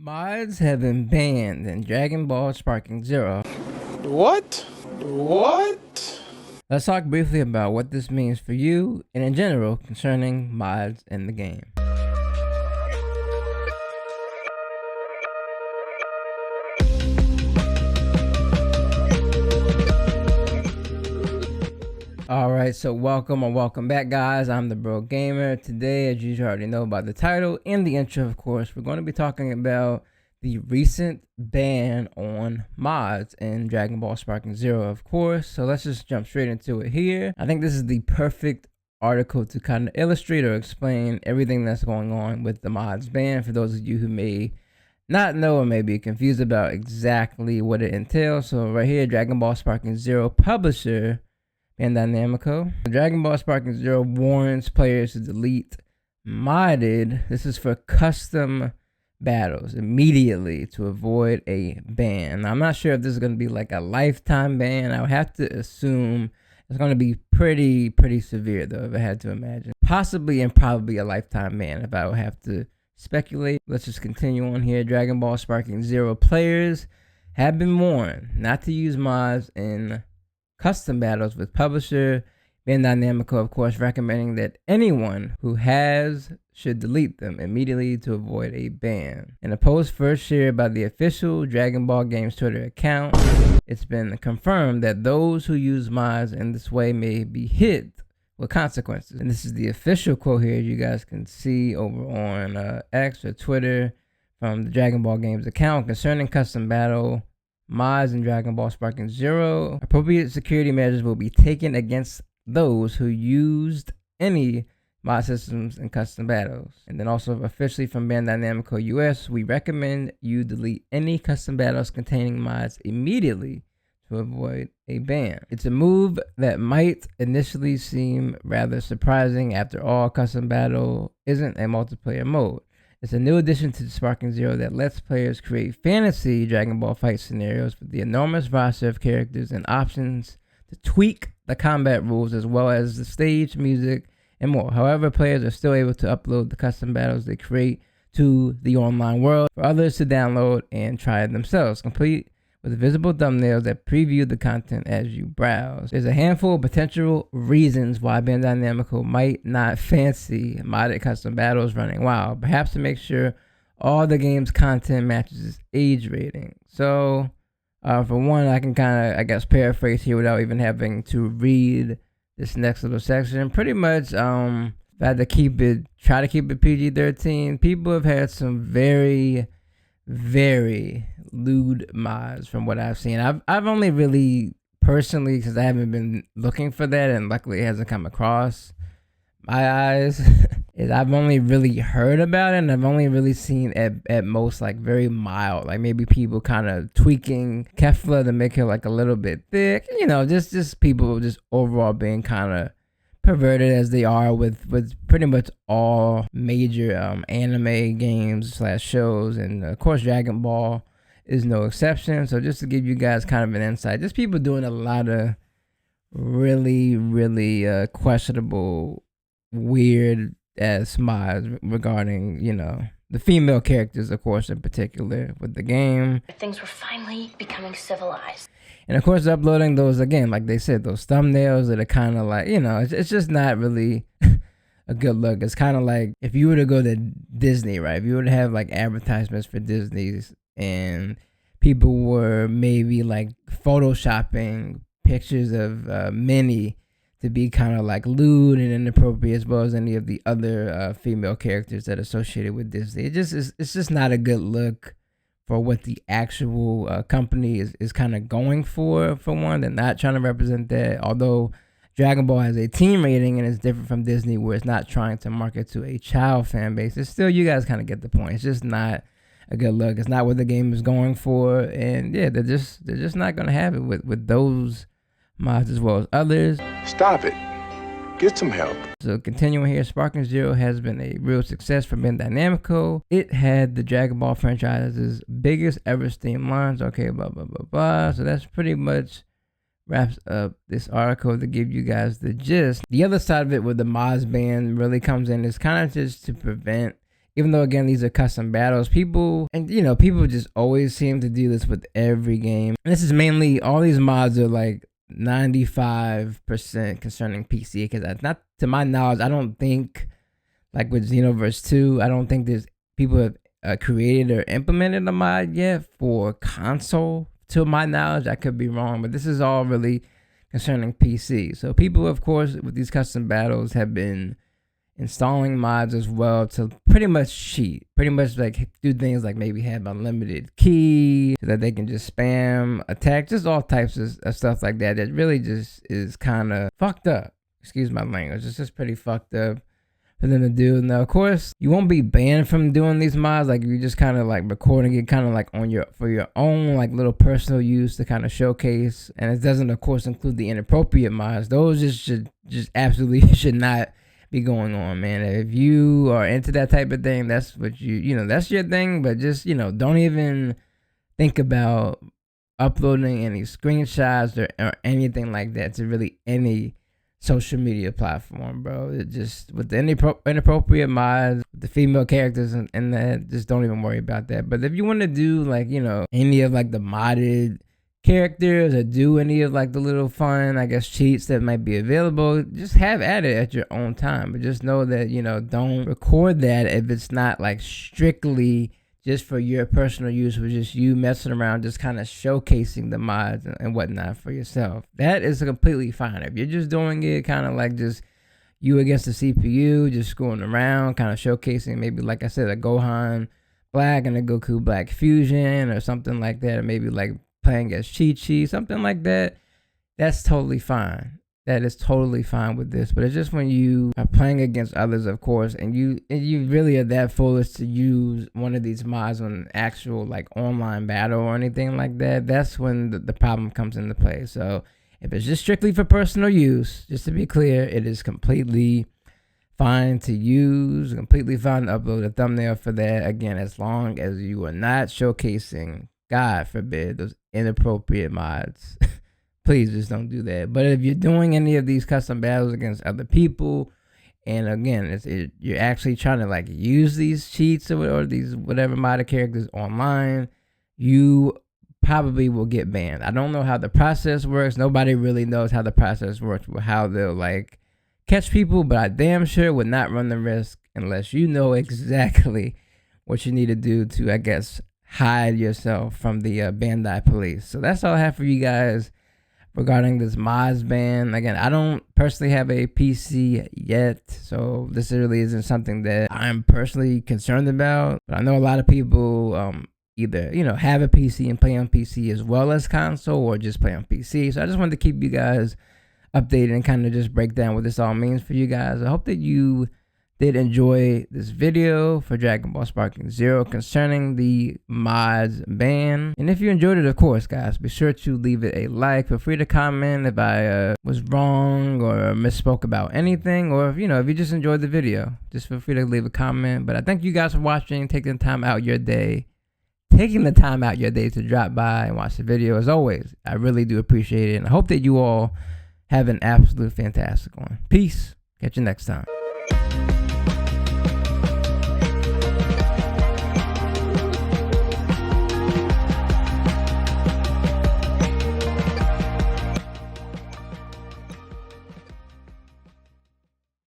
Mods have been banned in Dragon Ball Sparking Zero. What? What? Let's talk briefly about what this means for you and in general concerning mods in the game. Alright, so welcome back, guys. I'm the Bro Gamer. Today, as you already know by the title and the intro, of course, we're going to be talking about the recent ban on mods in Dragon Ball Sparking Zero, of course. So let's just jump straight into it here. I think this is the perfect article to kind of illustrate or explain everything that's going on with the mods ban for those of you who may not know or may be confused about exactly what it entails. So right here, Dragon Ball Sparking Zero publisher Bandai Namco. Dragon Ball Sparking Zero warns players to delete modded, this is for custom battles, immediately to avoid a ban. Now, I'm not sure if this is going to be like a lifetime ban. I would have to assume it's going to be pretty severe, though, if I had to imagine. Possibly and probably a lifetime ban, if I would have to speculate. Let's just continue on here. Dragon Ball Sparking Zero players have been warned not to use mods in custom battles, with publisher Bandai Namco, of course, recommending that anyone who has should delete them immediately to avoid a ban. In a post first shared by the official Dragon Ball Games Twitter account, it's been confirmed that those who use mods in this way may be hit with consequences. And this is the official quote here, you guys can see over on X or Twitter from the Dragon Ball Games account concerning custom battle mods in Dragon Ball Sparking Zero. Appropriate security measures will be taken against those who used any mod systems in custom battles. And then also officially from Bandai Namco US, we recommend you delete any custom battles containing mods immediately to avoid a ban. It's a move that might initially seem rather surprising. After all, custom battle isn't a multiplayer mode. It's a new addition to Sparking Zero that lets players create fantasy Dragon Ball fight scenarios with the enormous roster of characters and options to tweak the combat rules as well as the stage, music, and more. However, players are still able to upload the custom battles they create to the online world for others to download and try it themselves, complete with visible thumbnails that preview the content as you browse. There's a handful of potential reasons why Bandai Namco might not fancy modded custom battles running wild. Perhaps to make sure all the game's content matches its age rating. So, for one, I can kind of, I guess, paraphrase here without even having to read this next little section. Pretty much, if I had to try to keep it PG-13, people have had some very lewd mods from what I've seen. I've only really personally, because I haven't been looking for that and luckily it hasn't come across my eyes, is I've only really heard about it, and I've only really seen at most like very mild, like maybe people kind of tweaking Kefla to make it like a little bit thick, you know, just people just overall being kind of perverted as they are with pretty much all major anime games / shows, and of course Dragon Ball is no exception. So just to give you guys kind of an insight, just people doing a lot of really questionable, weird ass mods regarding, you know, the female characters, of course, in particular with the game. Things were finally becoming civilized. And of course, uploading those, again, like they said, those thumbnails that are kind of like, you know, it's just not really a good look. It's kind of like if you were to go to Disney, right? If you were to have like advertisements for Disney's and people were maybe like photoshopping pictures of Minnie to be kind of like lewd and inappropriate, as well as any of the other female characters that are associated with Disney. It's just not a good look for what the actual company is kind of going for one. They're not trying to represent that. Although Dragon Ball has a teen rating and it's different from Disney, where it's not trying to market to a child fan base. It's still, you guys kind of get the point. It's just not a good look. It's not what the game is going for. And yeah, they're just not going to have it with those mods as well as others. Stop it. Get some help. So continuing here, Sparking Zero has been a real success for Bandai Namco. It had the Dragon Ball franchise's biggest ever Steam launch. Okay, blah, blah, blah, blah. So that's pretty much wraps up this article to give you guys the gist. The other side of it, where the mods ban really comes in, is kind of just to prevent even though again these are custom battles, people people just always seem to do this with every game. And this is mainly, all these mods are like 95% concerning PC, because not to my knowledge, I don't think, like with Xenoverse 2, I don't think there's people have created or implemented a mod yet for console, to my knowledge. I could be wrong, but this is all really concerning PC. So people, of course, with these custom battles have been installing mods as well to pretty much cheat, pretty much like do things like maybe have unlimited key so that they can just spam attack, just all types of stuff like that. That really just is kind of fucked up. Excuse my language. It's just pretty fucked up for them to do. Now, of course, you won't be banned from doing these mods. Like, you're just kind of like recording it kind of like for your own like little personal use to kind of showcase. And it doesn't, of course, include the inappropriate mods. Those just absolutely should not be going on, man. If you are into that type of thing, that's what that's your thing. But just don't even think about uploading any screenshots or anything like that to really any social media platform, bro. It just, with the inappropriate mods, the female characters and that, just don't even worry about that. But if you want to do like any of like the modded characters, or do any of like the little fun, I guess, cheats that might be available, just have at it at your own time. But just know that don't record that if it's not like strictly just for your personal use, with just you messing around, just kind of showcasing the mods and whatnot for yourself. That is completely fine. If you're just doing it kind of like just you against the CPU, just screwing around, kind of showcasing maybe, like I said, a Gohan Black and a Goku Black fusion or something like that, or maybe like playing as Chi-Chi, something like that, that's totally fine. That is totally fine with this. But it's just when you are playing against others, of course, and you really are that foolish to use one of these mods on an actual like online battle or anything like that, that's when the problem comes into play. So if it's just strictly for personal use, just to be clear, it is completely fine to use, completely fine to upload a thumbnail for that. Again, as long as you are not showcasing, God forbid, those inappropriate mods. Please just don't do that. But if you're doing any of these custom battles against other people, and again, you're actually trying to like use these cheats or these whatever modded characters online, you probably will get banned. I don't know how the process works. Nobody really knows how the process works, or how they'll like catch people, but I damn sure would not run the risk unless you know exactly what you need to do to, I guess, hide yourself from the Bandai police. So that's all I have for you guys regarding this mods ban. Again, I don't personally have a PC yet, so this really isn't something that I'm personally concerned about. But I know a lot of people either have a PC and play on PC as well as console, or just play on PC. So I just wanted to keep you guys updated and kind of just break down what this all means for you guys. I hope that you did enjoy this video for Dragon Ball Sparking Zero concerning the mods ban. And if you enjoyed it, of course, guys, be sure to leave it a like. Feel free to comment if I was wrong or misspoke about anything, or if you just enjoyed the video, just feel free to leave a comment. But I thank you guys for watching, taking the time out your day to drop by and watch the video. As always, I really do appreciate it, and I hope that you all have an absolute fantastic one. Peace. Catch you next time.